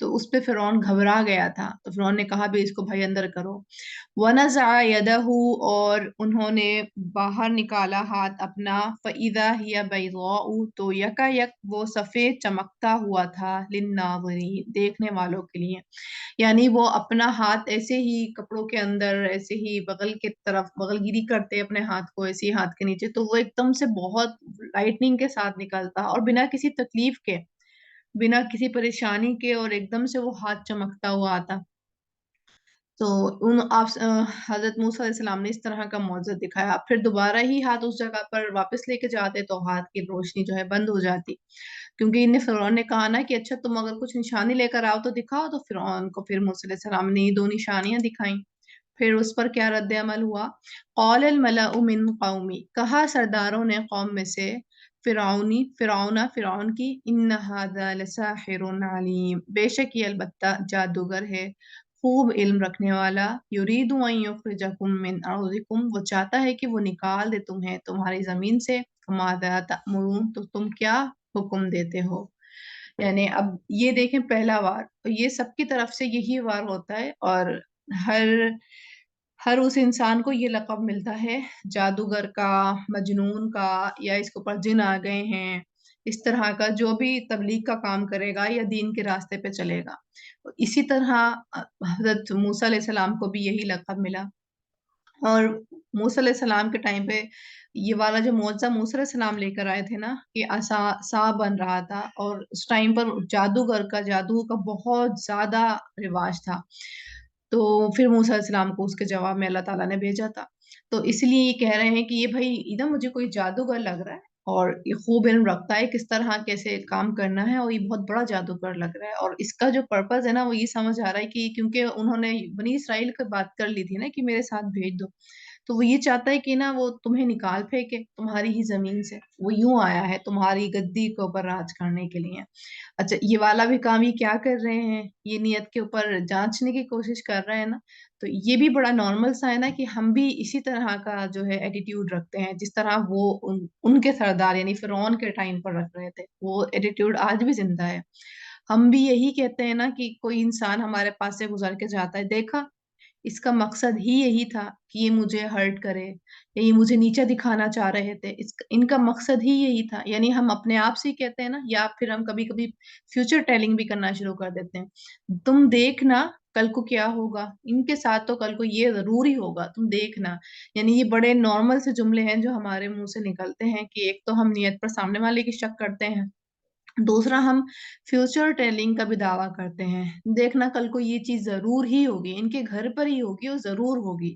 تو اس پہ فرعون گھبرا گیا تھا، تو فرعون نے کہا بھی اس کو بھائی اندر کرو۔ وَنَزَعَ يَدَهُ، اور انہوں نے باہر نکالا ہاتھ اپنا، فَإِذَا هِيَ بَيْضَاءُ، تو یکا یک وہ سفید چمکتا ہوا تھا، لِلنَّاظِرِينَ، دیکھنے والوں کے لیے۔ یعنی وہ اپنا ہاتھ ایسے ہی کپڑوں کے اندر ایسے ہی بغل کی طرف بغل گیری کرتے اپنے ہاتھ کو ایسے ہی ہاتھ کے نیچے، تو وہ ایک دم سے بہت لائٹننگ کے ساتھ نکلتا اور بنا کسی تکلیف کے، بنا کسی پریشانی کے، اور ایک دم سے وہ ہاتھ چمکتا ہوا آتا۔ تو حضرت موسیٰ علیہ السلام نے اس طرح کا معجزہ دکھایا، پھر دوبارہ ہی ہاتھ اس جگہ پر واپس لے کے جاتے تو ہاتھ کی روشنی جو ہے بند ہو جاتی، کیونکہ انہیں فرعون نے کہا نا کہ اچھا تم اگر کچھ نشانی لے کر آؤ تو دکھاؤ، تو فرعون کو پھر موسیٰ علیہ السلام نے یہ 2 نشانیاں دکھائیں۔ پھر اس پر کیا رد عمل ہوا؟ قال الملأ من قومی، کہا سرداروں نے قوم میں سے، فرعون کی، ان ھذا لساحر علیم، بے شک یہ البتہ جادوگر ہے، خوب علم رکھنے والا، یرید ان یخرجکم من ارضکم، وہ چاہتا ہے کہ وہ نکال دے تمہیں تمہاری زمین سے، ماذا تأمرون، تو تم کیا حکم دیتے ہو؟ یعنی اب یہ دیکھیں پہلا وار، یہ سب کی طرف سے یہی وار ہوتا ہے، اور ہر ہر اس انسان کو یہ لقب ملتا ہے جادوگر کا، مجنون کا، یا اس کے اوپر جن آ گئے ہیں، اس طرح کا جو بھی تبلیغ کا کام کرے گا یا دین کے راستے پہ چلے گا۔ اسی طرح حضرت موسیٰ علیہ السلام کو بھی یہی لقب ملا، اور موسیٰ علیہ السلام کے ٹائم پہ یہ والا جو معجزہ موسیٰ علیہ السلام لے کر آئے تھے نا، کہ عصا سا بن رہا تھا، اور اس ٹائم پر جادو کا بہت زیادہ رواج تھا، تو پھر موسیٰ علیہ السلام کو اس کے جواب میں اللہ تعالیٰ نے بھیجا تھا۔ تو اس لیے یہ کہہ رہے ہیں کہ یہ بھائی ادھر مجھے کوئی جادوگر لگ رہا ہے، اور یہ خوب علم رکھتا ہے کس طرح کیسے کام کرنا ہے، اور یہ بہت بڑا جادوگر لگ رہا ہے، اور اس کا جو پرپز ہے نا وہ یہ سمجھ آ رہا ہے کہ کیونکہ انہوں نے بنی اسرائیل کی بات کر لی تھی نا کہ میرے ساتھ بھیج دو، تو وہ یہ چاہتا ہے کہ نا وہ تمہیں نکال پھینکے تمہاری ہی زمین سے، وہ یوں آیا ہے تمہاری گدی کے اوپر راج کرنے کے لیے۔ اچھا یہ والا بھی کام یہ کیا کر رہے ہیں، یہ نیت کے اوپر جانچنے کی کوشش کر رہے ہیں نا، تو یہ بھی بڑا نارمل سا ہے نا کہ ہم بھی اسی طرح کا جو ہے ایٹیٹیوڈ رکھتے ہیں جس طرح وہ ان کے سردار یعنی فرعون کے ٹائم پر رکھ رہے تھے، وہ ایٹیٹیوڈ آج بھی زندہ ہے۔ ہم بھی یہی کہتے ہیں نا کہ کوئی انسان ہمارے پاس سے گزر کے جاتا ہے، دیکھا اس کا مقصد ہی یہی تھا کہ یہ مجھے ہرٹ کرے، یا یہ مجھے نیچا دکھانا چاہ رہے تھے، ان کا مقصد ہی یہی تھا، یعنی ہم اپنے آپ سے ہی کہتے ہیں نا، یا پھر ہم کبھی کبھی فیوچر ٹیلنگ بھی کرنا شروع کر دیتے ہیں، تم دیکھنا کل کو کیا ہوگا، ان کے ساتھ تو کل کو یہ ضروری ہوگا، تم دیکھنا۔ یعنی یہ بڑے نارمل سے جملے ہیں جو ہمارے منہ سے نکلتے ہیں کہ ایک تو ہم نیت پر سامنے والے کی شک کرتے ہیں، دوسرا ہم فیوچر ٹیلنگ کا بھی دعویٰ کرتے ہیں، دیکھنا کل کو یہ چیز ضرور ہی ہوگی، ان کے گھر پر ہی ہوگی اور ضرور ہوگی۔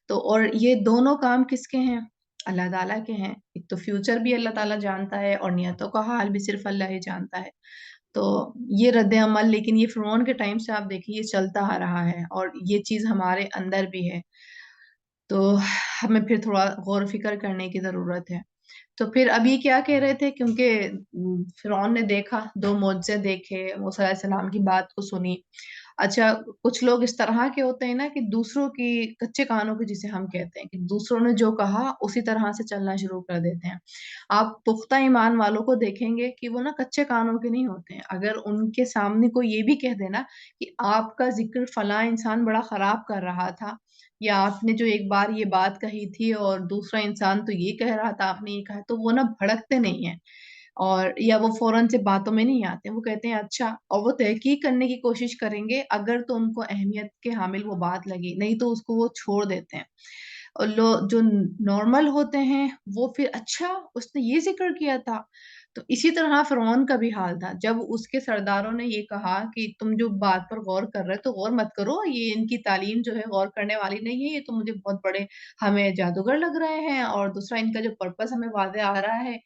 تو اور یہ دونوں کام کس کے ہیں؟ اللہ تعالیٰ کے ہیں، ایک تو فیوچر بھی اللہ تعالیٰ جانتا ہے، اور نیتوں کا حال بھی صرف اللہ ہی جانتا ہے۔ تو یہ رد عمل، لیکن یہ فرعون کے ٹائم سے آپ دیکھیے یہ چلتا آ رہا ہے، اور یہ چیز ہمارے اندر بھی ہے، تو ہمیں پھر تھوڑا غور و فکر کرنے کی ضرورت ہے۔ تو پھر ابھی کیا کہہ رہے تھے، کیونکہ فرعون نے دیکھا 2 معجزے دیکھے، موسیٰ علیہ السلام کی بات کو سنی۔ اچھا کچھ لوگ اس طرح کے ہوتے ہیں نا کہ دوسروں کی کچے کانوں کی جسے ہم کہتے ہیں کہ دوسروں نے جو کہا اسی طرح سے چلنا شروع کر دیتے ہیں۔ آپ پختہ ایمان والوں کو دیکھیں گے کہ وہ نا کچے کانوں کے نہیں ہوتے ہیں، اگر ان کے سامنے کوئی یہ بھی کہہ دینا کہ آپ کا ذکر فلاں انسان بڑا خراب کر رہا تھا، یا آپ نے جو ایک بار یہ بات کہی تھی اور دوسرا انسان تو یہ کہہ رہا تھا آپ نے یہ کہا، تو وہ نا بھڑکتے نہیں ہیں، اور یا وہ فوراً سے باتوں میں نہیں آتے، وہ کہتے ہیں اچھا، اور وہ تحقیق کرنے کی کوشش کریں گے، اگر تو ان کو اہمیت کے حامل وہ بات لگی، نہیں تو اس کو وہ چھوڑ دیتے ہیں۔ اور جو نارمل ہوتے ہیں وہ پھر اچھا اس نے یہ ذکر کیا تھا، تو اسی طرح فرعون کا بھی حال تھا، جب اس کے سرداروں نے یہ کہا کہ تم جو بات پر غور کر رہے تو غور مت کرو، یہ ان کی تعلیم جو ہے غور کرنے والی نہیں ہے، یہ تو مجھے بہت بڑے ہمیں جادوگر لگ رہے ہیں، اور دوسرا ان کا جو پرپس ہمیں واضح آ رہا ہے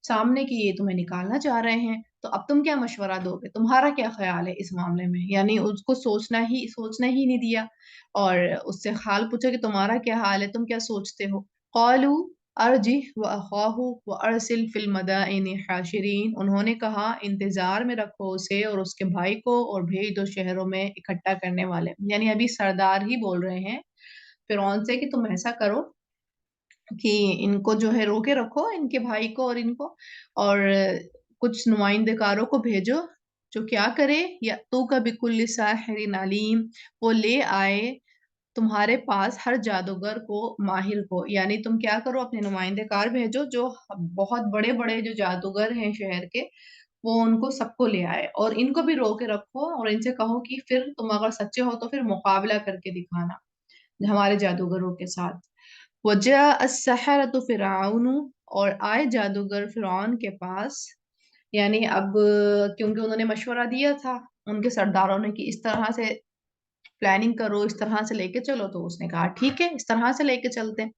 سامنے کہ یہ تمہیں نکالنا چاہ رہے ہیں، تو اب تم کیا مشورہ دو گے، تمہارا کیا خیال ہے اس معاملے میں؟ یعنی اس کو سوچنا ہی نہیں دیا، اور اس سے حال پوچھا کہ تمہارا کیا حال ہے، تم کیا سوچتے ہو؟ قالوا ارجہ واخاہ وارسل فی المدائن حاشرین، انہوں نے کہا انتظار میں رکھو اسے اور اس کے بھائی کو، اور بھیج دو شہروں میں اکٹھا کرنے والے، یعنی ابھی سردار ہی بول رہے ہیں فرعون سے کہ تم ایسا کرو کہ ان کو جو ہے روکے رکھو، ان کے بھائی کو اور ان کو، اور کچھ نمائندے کاروں کو بھیجو جو کیا کرے، یا تو کا بکل ساحر علیم، وہ لے آئے تمہارے پاس ہر جادوگر کو، ماہر کو، یعنی تم کیا کرو اپنے نمائندے کار بھیجو جو بہت بڑے بڑے جو جادوگر ہیں شہر کے، وہ ان کو سب کو لے آئے، اور ان کو بھی رو کے رکھو اور ان سے کہو کہ پھر تم اگر سچے ہو تو پھر مقابلہ کر کے دکھانا ہمارے جادوگروں کے ساتھ۔ وَجَاءَ السَّحَرَةُ فِرْعَوْنُ، اور آئے جادوگر فرعون کے پاس، یعنی اب کیونکہ انہوں نے مشورہ دیا تھا ان کے سرداروں نے کہ اس طرح سے پلاننگ کرو، اس طرح سے لے کے چلو، تو اس نے کہا ٹھیک ہے اس طرح سے لے کے چلتے ہیں،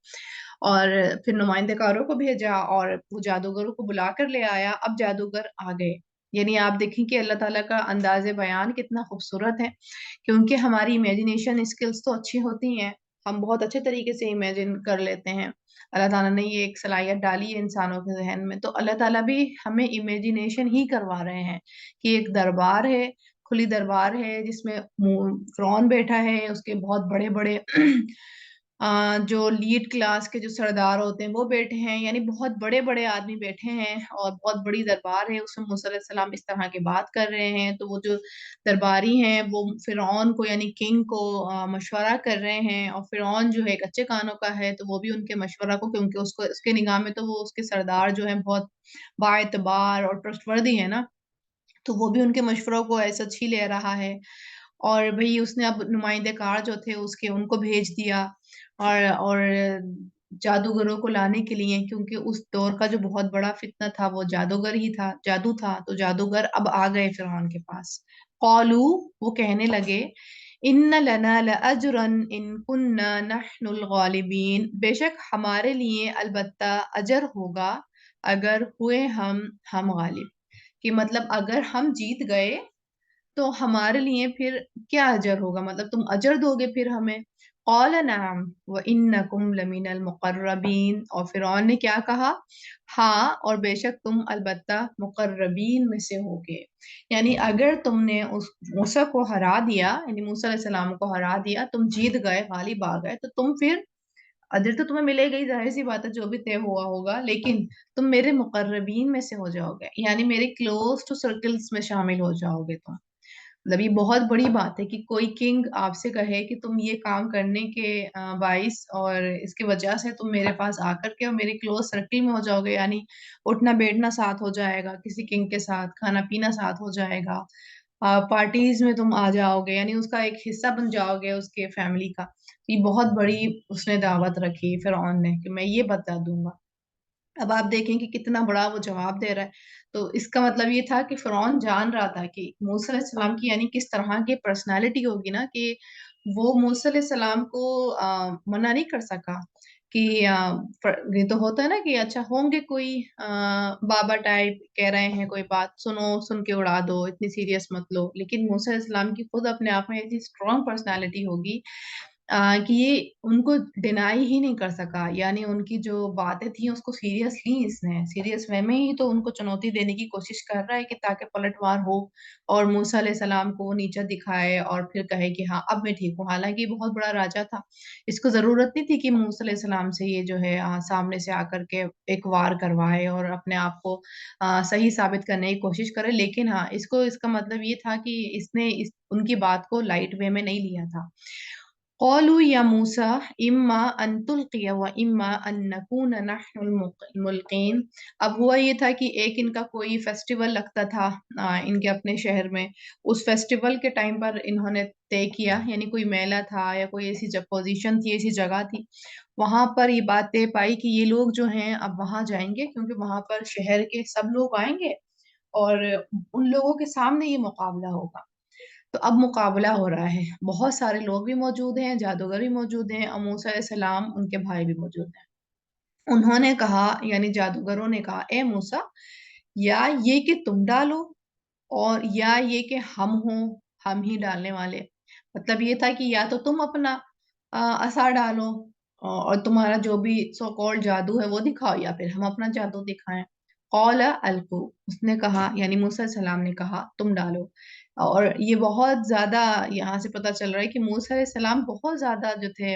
اور پھر نمائندے کاروں کو بھیجا اور وہ جادوگروں کو بلا کر لے آیا۔ اب جادوگر آ گئے، یعنی آپ دیکھیں کہ اللہ تعالیٰ کا انداز بیان کتنا خوبصورت ہے، کیونکہ ہماری امیجنیشن اسکلز تو اچھی ہوتی ہیں، ہم بہت اچھے طریقے سے امیجن کر لیتے ہیں، اللہ تعالیٰ نے یہ ایک صلاحیت ڈالی ہے انسانوں کے ذہن میں، تو اللہ تعالیٰ بھی ہمیں امیجنیشن ہی کروا رہے ہیں کہ ایک دربار ہے، کھلی دربار ہے جس میں فرعون بیٹھا ہے، اس کے بہت بڑے بڑے جو لیڈ کلاس کے جو سردار ہوتے ہیں وہ بیٹھے ہیں، یعنی بہت بڑے بڑے آدمی بیٹھے ہیں اور بہت بڑی دربار ہے، اس میں موسیٰ علیہ السلام اس طرح کی بات کر رہے ہیں، تو وہ جو درباری ہیں وہ فرعون کو یعنی کنگ کو مشورہ کر رہے ہیں، اور فرعون جو ہے ایک اچھے کانوں کا ہے تو وہ بھی ان کے مشورہ کو، کیونکہ اس کے نگاہ میں تو وہ اس کے سردار جو ہیں بہت با اعتبار اور ٹرسٹ وردی ہے نا، تو وہ بھی ان کے مشوروں کو ایسا ہی لے رہا ہے، اور بھئی اس نے اب نمائندے کار جو تھے اس کے ان کو بھیج دیا، اور جادوگروں کو لانے کے لیے، کیونکہ اس دور کا جو بہت بڑا فتنہ تھا وہ جادوگر ہی تھا، جادو تھا، تو جادوگر اب آ گئے فرعون کے پاس۔ قالو، وہ کہنے لگے، ان لنا لاجرا ان كنا نحن الغالبین، بے شک ہمارے لیے البتہ اجر ہوگا اگر ہوئے ہم غالب، کہ مطلب اگر ہم جیت گئے تو ہمارے لیے پھر کیا اجر ہوگا، مطلب تم اجر دو گے پھر ہمیں۔ قال نعم وانکم لمن المقربین، اور فرعون نے کیا کہا، ہاں اور بے شک تم البتہ مقربین میں سے ہوگے، یعنی اگر تم نے اس موسیٰ کو ہرا دیا، یعنی موسیٰ علیہ السلام کو ہرا دیا، تم جیت گئے، غالب آ گئے، تو تم پھر اجر تو تمہیں ملے گا ہی، ظاہر سی بات ہے جو بھی طے ہوا ہوگا، لیکن تم میرے مقربین میں سے ہو جاؤ گے، یعنی میرے کلوز ٹو سرکلز میں شامل ہو جاؤ گے تم۔ مطلب یہ بہت بڑی بات ہے کہ کوئی کنگ آپ سے کہے کہ تم یہ کام کرنے کے باعث اور اس کی وجہ سے تم میرے پاس آ کر کے اور میرے کلوز سرکل میں ہو جاؤ گے، یعنی اٹھنا بیٹھنا ساتھ ہو جائے گا کسی کنگ کے ساتھ، کھانا پینا ساتھ ہو جائے گا، پارٹیز میں تم آ جاؤ گے، یعنی اس کا ایک حصہ بن جاؤ گے اس کے فیملی کا۔ یہ بہت بڑی اس نے دعوت رکھی فرعون نے کہ میں یہ بتا دوں گا۔ اب آپ دیکھیں کہ کتنا بڑا وہ جواب دے رہا ہے، تو اس کا مطلب یہ تھا کہ فرعون جان رہا تھا کہ موسیٰ علیہ السلام کی یعنی کس طرح کی پرسنالٹی ہوگی نا، کہ وہ موسیٰ علیہ السلام کو منع نہیں کر سکا کہ یہ تو ہوتا ہے نا کہ اچھا ہوں گے کوئی بابا ٹائپ کہہ رہے ہیں کوئی بات، سنو سن کے اڑا دو، اتنی سیریس مت لو، لیکن موسیٰ علیہ السلام کی خود اپنے آپ میں ایسی اسٹرانگ پرسنالٹی ہوگی کہ یہ ان کو ڈینائی ہی نہیں کر سکا، یعنی ان کی جو باتیں تھیں اس کو سیریس لی، اس نے سیریس وے میں ہی تو ان کو چنوتی دینے کی کوشش کر رہا ہے کہ تاکہ پلٹوار ہو اور موسیٰ علیہ السلام کو نیچا دکھائے اور پھر کہے کہ ہاں اب میں ٹھیک ہوں، حالانکہ یہ بہت بڑا راجا تھا، اس کو ضرورت نہیں تھی کہ موسیٰ علیہ السلام سے یہ جو ہے سامنے سے آ کر کے ایک وار کروائے اور اپنے آپ کو صحیح ثابت کرنے کی کوشش کرے، لیکن ہاں اس کا مطلب یہ تھا کہ اس نے ان کی بات کو لائٹ وے میں نہیں لیا تھا۔ قالوا یا موسیٰ اما ان تلقی و اما ان نکون نحن الملقین، اب ہوا یہ تھا کہ ایک ان کا کوئی فیسٹیول لگتا تھا ان کے اپنے شہر میں، اس فیسٹیول کے ٹائم پر انہوں نے طے کیا، یعنی کوئی میلہ تھا یا کوئی ایسی پوزیشن تھی، ایسی جگہ تھی، وہاں پر یہ بات طے پائی کہ یہ لوگ جو ہیں اب وہاں جائیں گے کیونکہ وہاں پر شہر کے سب لوگ آئیں گے اور ان لوگوں کے سامنے یہ مقابلہ ہوگا، تو اب مقابلہ ہو رہا ہے، بہت سارے لوگ بھی موجود ہیں، جادوگر بھی موجود ہیں، اور موسیٰ علیہ السلام ان کے بھائی بھی موجود ہیں۔ انہوں نے کہا، یعنی جادوگروں نے کہا، اے موسیٰ، یا یہ کہ تم ڈالو اور یا یہ کہ ہم ہوں، ہم ہی ڈالنے والے، مطلب یہ تھا کہ یا تو تم اپنا عصا ڈالو اور تمہارا جو بھی سو کالڈ جادو ہے وہ دکھاؤ، یا پھر ہم اپنا جادو دکھائیں۔ قال القوا، اس نے کہا یعنی موسیٰ علیہ السلام نے کہا تم ڈالو، اور یہ بہت زیادہ یہاں سے پتہ چل رہا ہے کہ موسیٰ علیہ السلام بہت زیادہ جو تھے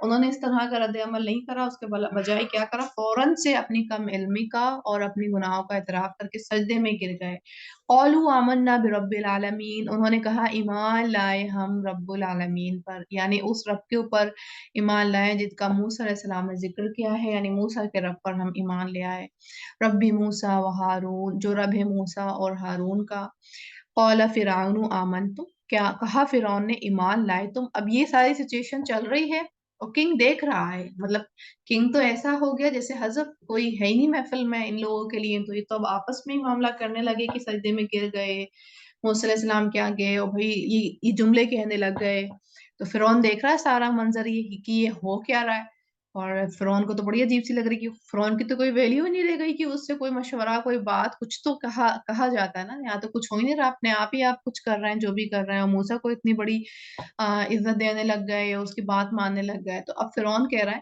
انہوں نے اس طرح کا رد عمل نہیں کرا، اس کے بجائے کیا کرا، فوراً سے اپنی کم علمی کا اور اپنی گناہوں کا اعتراف کر کے سجدے میں گر گئے۔ قولوا آمنا برب العالمین، انہوں نے کہا ایمان لائے ہم رب العالمین پر، یعنی اس رب کے اوپر ایمان لائے جس کا موسیٰ علیہ السلام نے ذکر کیا ہے، یعنی موسیٰ کے رب پر ہم ایمان لے آئے، رب موسیٰ و ہارون، جو رب ہے موسیٰ اور ہارون کا۔ قال فرعون آمنتم، کیا کہا فرعون نے ایمان لائے تم؟ اب یہ ساری سچویشن چل رہی ہے اور کنگ دیکھ رہا ہے، مطلب کنگ تو ایسا ہو گیا جیسے حضرت کوئی ہے ہی نہیں محفل میں ان لوگوں کے لیے، تو یہ تو اب آپس میں ہی معاملہ کرنے لگے کہ سجدے میں گر گئے، موسیٰ علیہ السلام کیا گئے اور بھائی یہ جملے کہنے لگ گئے۔ تو فرعون دیکھ رہا ہے سارا منظر یہ کہ یہ ہو کیا رہا ہے، اور فرعون کو تو بڑی عجیب سی لگ رہی کہ فرعون کی تو کوئی ویلیو ہی نہیں رہ گئی کہ اس سے کوئی مشورہ کوئی بات کچھ تو کہا جاتا ہے نا، یہاں تو کچھ ہو ہی نہیں رہا، اپنے آپ ہی آپ کچھ کر رہے ہیں جو بھی کر رہے ہیں، اور موسیٰ کو اتنی بڑی عزت دینے لگ گئے، اس کی بات ماننے لگ گئے۔ تو اب فرعون کہہ رہا ہے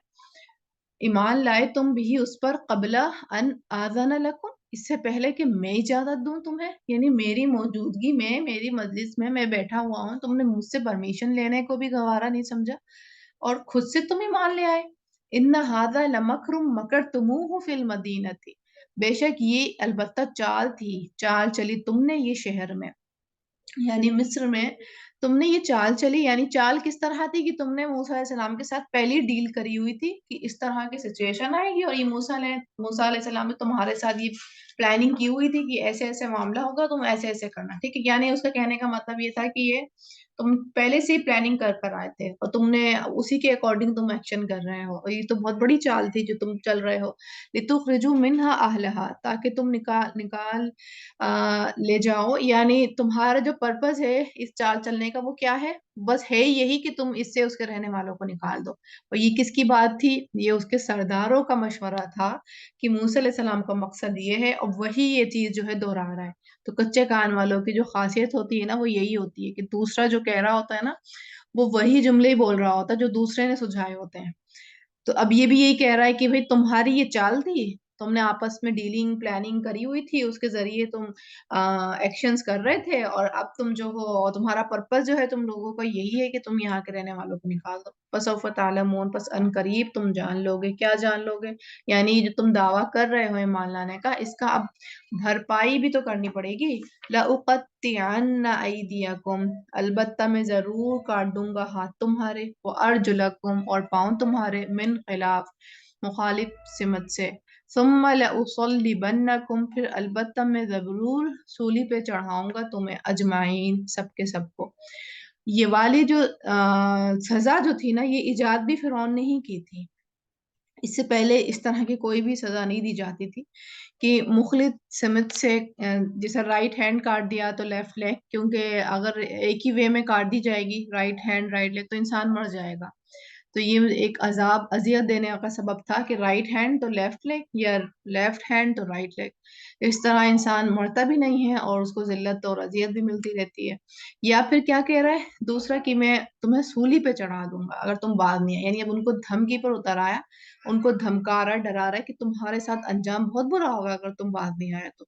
ایمان لائے تم بھی اس پر قبل ان آذن لکم، اس سے پہلے کہ میں اجازت دوں تمہیں، یعنی میری موجودگی میں میری مجلس میں بیٹھا ہوا ہوں، تم نے مجھ سے پرمیشن لینے کو بھی گوارا نہیں سمجھا اور خود سے تم ایمان لے آئے۔ ان ھذا لمکر مکرتموہ فی المدینۃ، بے شک یہ البتہ چال تھی، چال چلی تم نے یہ شہر میں، یعنی مصر میں تم نے یہ چال چلی، یعنی چال کس طرح تھی کہ تم نے موسیٰ علیہ السلام کے ساتھ پہلی ڈیل کری ہوئی تھی کہ اس طرح کی سچویشن آئے گی، اور یہ موسیٰ علیہ السلام نے تمہارے ساتھ یہ پلاننگ کی ہوئی تھی کہ ایسے ایسے معاملہ ہوگا، تم ایسے ایسے کرنا، ٹھیک ہے، یعنی اس کا کہنے کا مطلب یہ تھا کہ یہ تم پہلے سے ہی پلاننگ کر آئے تھے اور تم نے اسی کے اکارڈنگ تم ایکشن کر رہے ہو، اور یہ تو بہت بڑی چال تھی جو تم چل رہے ہو، لِتُخْرِجُوا مِنْهَا أَهْلَهَا، تاکہ تم نکال لے جاؤ، یعنی تمہارا جو پرپز ہے اس چال چلنے کا وہ کیا ہے، بس ہے یہی کہ تم اس سے اس کے رہنے والوں کو نکال دو۔ اور یہ کس کی بات تھی؟ یہ اس کے سرداروں کا مشورہ تھا کہ موسیٰ علیہ السلام کا مقصد یہ ہے، اور وہی یہ چیز جو ہے دہرا رہا ہے۔ تو کچے کان والوں کی جو خاصیت ہوتی ہے نا وہ یہی ہوتی ہے کہ دوسرا جو کہہ رہا ہوتا ہے نا وہ وہی جملے ہی بول رہا ہوتا ہے جو دوسرے نے سجھائے ہوتے ہیں۔ تو اب یہ بھی یہی کہہ رہا ہے کہ بھئی تمہاری یہ چال تھی، تم نے آپس میں ڈیلنگ پلاننگ کری ہوئی تھی، اس کے ذریعے تم ایکشنز کر رہے تھے، اور اب تم جو ہو تمہارا پرپس جو ہے تم لوگوں کا یہی ہے کہ تم یہاں کے رہنے والوں کو نکال دو۔ فسوف تعلمون، پس ان قریب تم جان لو گے، کیا جان لو گے؟ یعنی جو تم دعویٰ کر رہے ہو ایمان لانے کا، اس کا اب بھرپائی بھی تو کرنی پڑے گی۔ لَأُقَطِّعَنَّ أَيْدِيَكُمْ، البتہ میں ضرور کاٹ دوں گا ہاتھ تمہارے، وَأَرْجُلَكُمْ، اور پاؤں تمہارے، من خلاف، مخالف سمت سے، ثم لأصلبنکم، پھر البتہ میں ضرور سولی پہ چڑھاؤں گا تمہیں، اجمعین، سب کے سب کو۔ یہ والی جو سزا جو تھی نا یہ ایجاد بھی فرعون نے ہی کی تھی، اس سے پہلے اس طرح کی کوئی بھی سزا نہیں دی جاتی تھی کہ مخلط سمت سے جیسے رائٹ ہینڈ کاٹ دیا تو لیفٹ لیگ، کیونکہ اگر ایک ہی وے میں کاٹ دی جائے گی رائٹ ہینڈ رائٹ لیگ تو انسان مر جائے گا، تو یہ ایک عذاب اذیت دینے کا سبب تھا کہ رائٹ ہینڈ تو لیفٹ لیگ یا لیفٹ ہینڈ تو رائٹ لیگ، اس طرح انسان مرتا بھی نہیں ہے اور اس کو ذلت اور اذیت بھی ملتی رہتی ہے۔ یا پھر کیا کہہ رہا ہے دوسرا کہ میں تمہیں سولی پہ چڑھا دوں گا اگر تم باز نہیں آئے، یعنی اب ان کو دھمکی پر اتر آیا، ان کو دھمکا رہا ہے ڈرا رہا ہے کہ تمہارے ساتھ انجام بہت برا ہوگا اگر تم باز نہیں آئے تو۔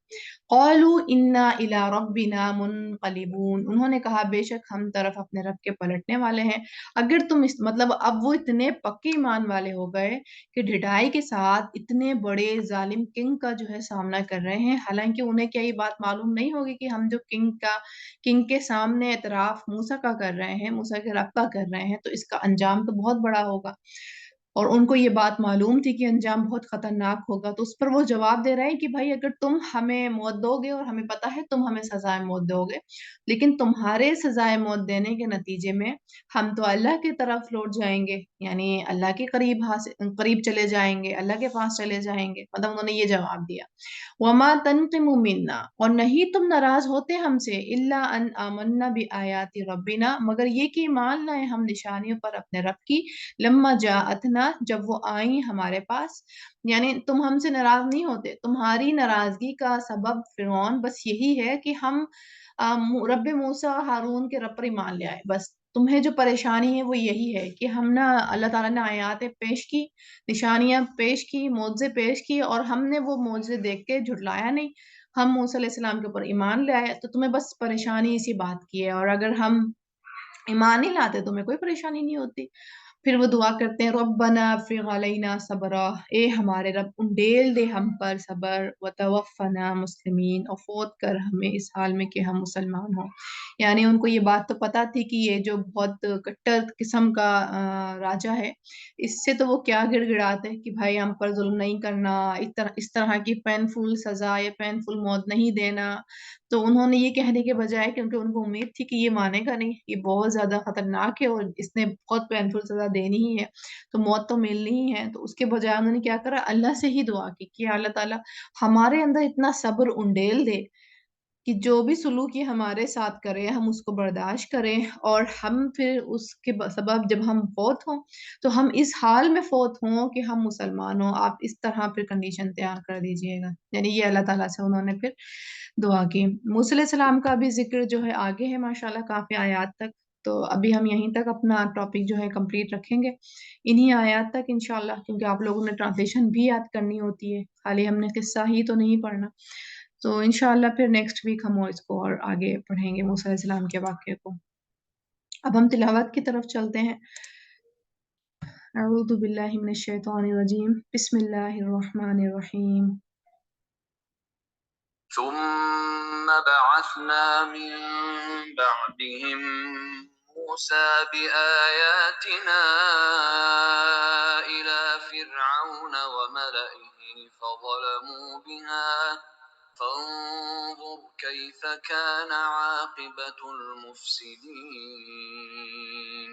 قالوا انا الی ربنا منقلبون، انہوں نے کہا بے شک ہم طرف اپنے رب کے پلٹنے والے ہیں۔ اگر تم مطلب اب وہ اتنے پکے ایمان والے ہو گئے کہ ڈھٹائی کے ساتھ اتنے بڑے ظالم کنگ کا جو ہے سامنا کر رہے ہیں، حالانکہ انہیں کیا یہ بات معلوم نہیں ہوگی کہ ہم جو کنگ کے سامنے اعتراف موسیٰ کا کر رہے ہیں، موسیٰ کے رب کا کر رہے ہیں، تو اس کا انجام تو بہت بڑا ہوگا، اور ان کو یہ بات معلوم تھی کہ انجام بہت خطرناک ہوگا۔ تو اس پر وہ جواب دے رہے ہیں کہ بھائی اگر تم ہمیں موت دو گے اور ہمیں پتہ ہے تم ہمیں سزائے موت دو گے، لیکن تمہارے سزائے موت دینے کے نتیجے میں ہم تو اللہ کی طرف لوٹ جائیں گے، یعنی اللہ کے قریب چلے جائیں گے، اللہ کے پاس چلے جائیں گے، مطلب انہوں نے یہ جواب دیا۔ وما تنقم منا، اور نہیں تم ناراض ہوتے ہم سے، الا ان آمنا بآیات ربنا، مگر یہ کہ ایمان لائے ہم نشانیوں پر اپنے رب کی، لما جاءتنا، جب وہ آئیں ہمارے پاس، یعنی تم ہم سے ناراض نہیں ہوتے، تمہاری ناراضگی کا سبب فرعون بس یہی ہے کہ ہم رب موسیٰ ہارون کے رب پر ایمان لے آئے، بس تمہیں جو پریشانی ہے وہ یہی ہے کہ ہم نا اللہ تعالیٰ نے آیات پیش کی، نشانیاں پیش کی، معجزے پیش کی، اور ہم نے وہ معجزے دیکھ کے جھٹلایا نہیں، ہم موسیٰ علیہ السلام کے اوپر ایمان لے آئے، تو تمہیں بس پریشانی اسی بات کی ہے، اور اگر ہم ایمان نہیں لاتے تمہیں کوئی پریشانی نہیں ہوتی۔ پھر وہ دعا کرتے ہیں ربنا افرغ علینا صبرا، اے ہمارے رب انڈیل دے ہم پر صبر، وتوفنا مسلمین، اور فوت کر ہمیں اس حال میں کہ ہم مسلمان ہوں۔ یعنی ان کو یہ بات تو پتا تھی کہ یہ جو بہت کٹر قسم کا راجا ہے، اس سے تو وہ کیا گڑ گڑاتے کہ بھائی ہم پر ظلم نہیں کرنا، اس طرح کی پینفل سزا یا پینفل موت نہیں دینا۔ تو انہوں نے یہ کہنے کے بجائے، کیونکہ ان کو امید تھی کہ یہ مانے گا نہیں، یہ بہت زیادہ خطرناک ہے اور اس نے بہت پینفل سزا دینی ہی ہے، تو موت تو ملنی ہی ہے، تو اس کے بجائے انہوں نے کیا کرا، اللہ سے ہی دعا کی کہ اللہ تعالیٰ ہمارے اندر اتنا صبر انڈیل دے کہ جو بھی سلوک یہ ہمارے ساتھ کرے ہم اس کو برداشت کریں، اور ہم پھر اس کے سبب جب ہم فوت ہوں تو ہم اس حال میں فوت ہوں کہ ہم مسلمان ہوں، آپ اس طرح پھر کنڈیشن تیار کر دیجئے گا۔ یعنی یہ اللہ تعالیٰ سے انہوں نے پھر دعا کی۔ موسیٰ علیہ السلام کا بھی ذکر جو ہے آگے ہے ماشاءاللہ کافی آیات تک، تو ابھی ہم یہیں تک اپنا ٹاپک جو ہے کمپلیٹ رکھیں گے انہی آیات تک انشاءاللہ، کیونکہ آپ لوگوں نے ٹرانسلیشن بھی یاد کرنی ہوتی ہے، خالی ہم نے قصہ ہی تو نہیں پڑھنا۔ تو انشاءاللہ پھر نیکسٹ ویک ہم اس کو اور آگے پڑھیں گے موسیٰ علیہ السلام کے واقعے کو۔ اب ہم تلاوت کی طرف چلتے ہیں۔ اعوذ باللہ من الشیطان الرجیم، بسم اللہ الرحمن الرحیم۔ ثم بعثنا من بعدهم موسى بآياتنا إلى فرعون وملئه فظلموا بها فانظر كيف كان عاقبة المفسدين.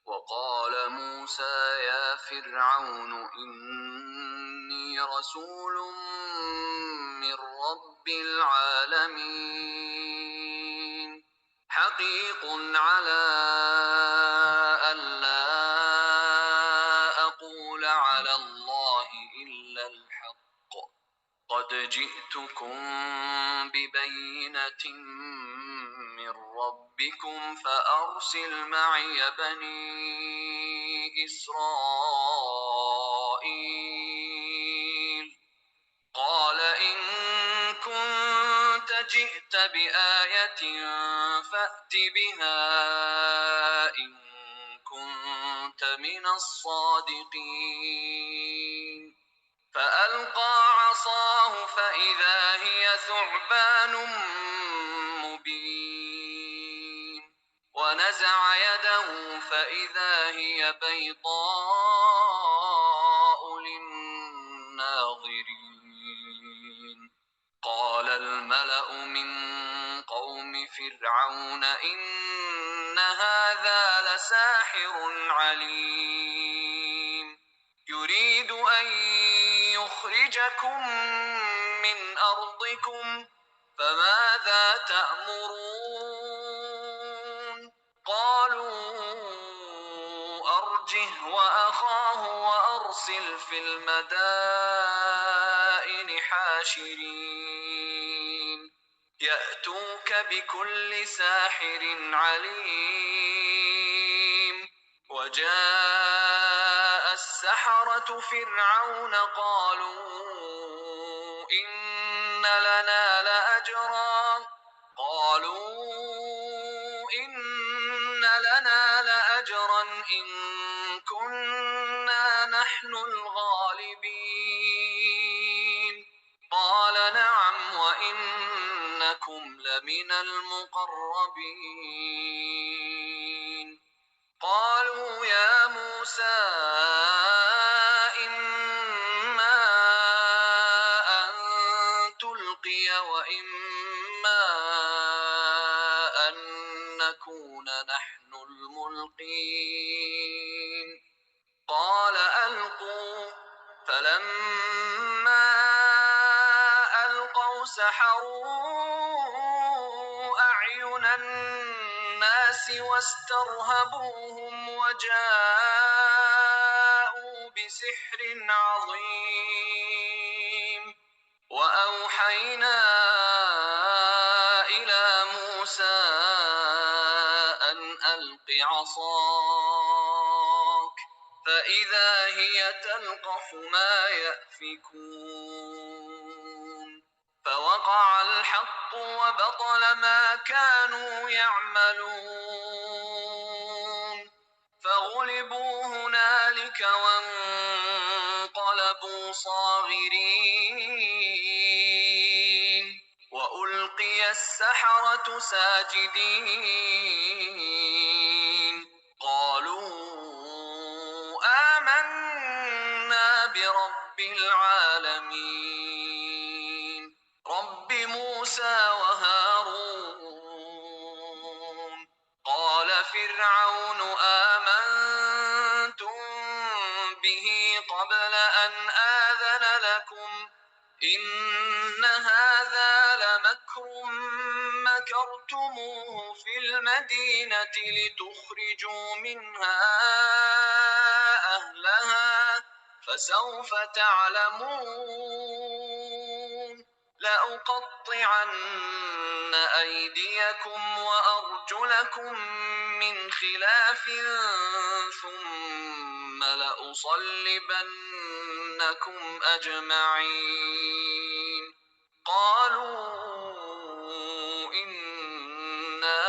وقال موسى يا فرعون إني رسول من رب العالمين حقيق على ألا أقول على الله إلا الحق قد جئتكم ببينة من ربكم فأرسل معي بني إسرائيل. قال إن كنت جئت بآية فأت بها إن كنت من الصادقين. فألقى عصاه فإذا هي ثعبان مبين ونزع يده فإذا هي بيضاء للناظرين. قال الملأ من قوم فرعون إن هذا لساحر عليم يريد أن يخرجكم من أرضكم فماذا تأمرون. قالوا أرجه وأخاه وأرسل في المدائن حاشرين يأتوك بكل ساحر عليم. وجاء السحرة فرعون قالوا إن لنا لأجرا إن كنا نحن الغالبين. قال نعم وإنكم لمن المقربين. قالوا يا موسى إما أن تلقي وإما أن نكون نحن الملقين. قال ألقوا. فلما ألقوا سحروا أعين الناس واسترهبوهم وجاءوا بسحر عظيم. وأوحينا إلى موسى أن ألق عصاك فإذا هي تلقف ما يأفكون. فوقع الحق وبطل ما كانوا يعملون. فغلبوا ذلك وانقلبوا صاغرين وألقي السحرة ساجدين قالوا آمنا برب العالمين رب موسى وهارون قال فرعون آمنتم به قبل أن آذن لكم إن هذا لمكر مكرتموه في المدينة لتخرجوا منها أهلها فسوف تعلمون لأقطعن أيديكم وأرجلكم من خلاف ثم لأصلبنكم أجمعين قالوا إنا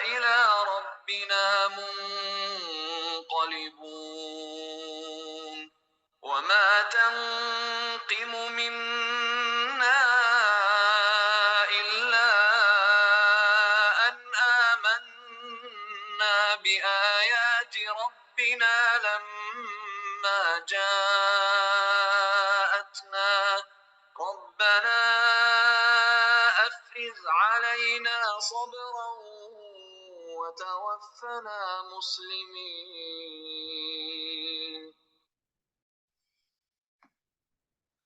إلى ربنا منقلبون وما تنقم منا إلا أن آمنا بآيات ربنا لما جاءتنا ربنا أفرغ علينا صبرا وتوفنا مسلمين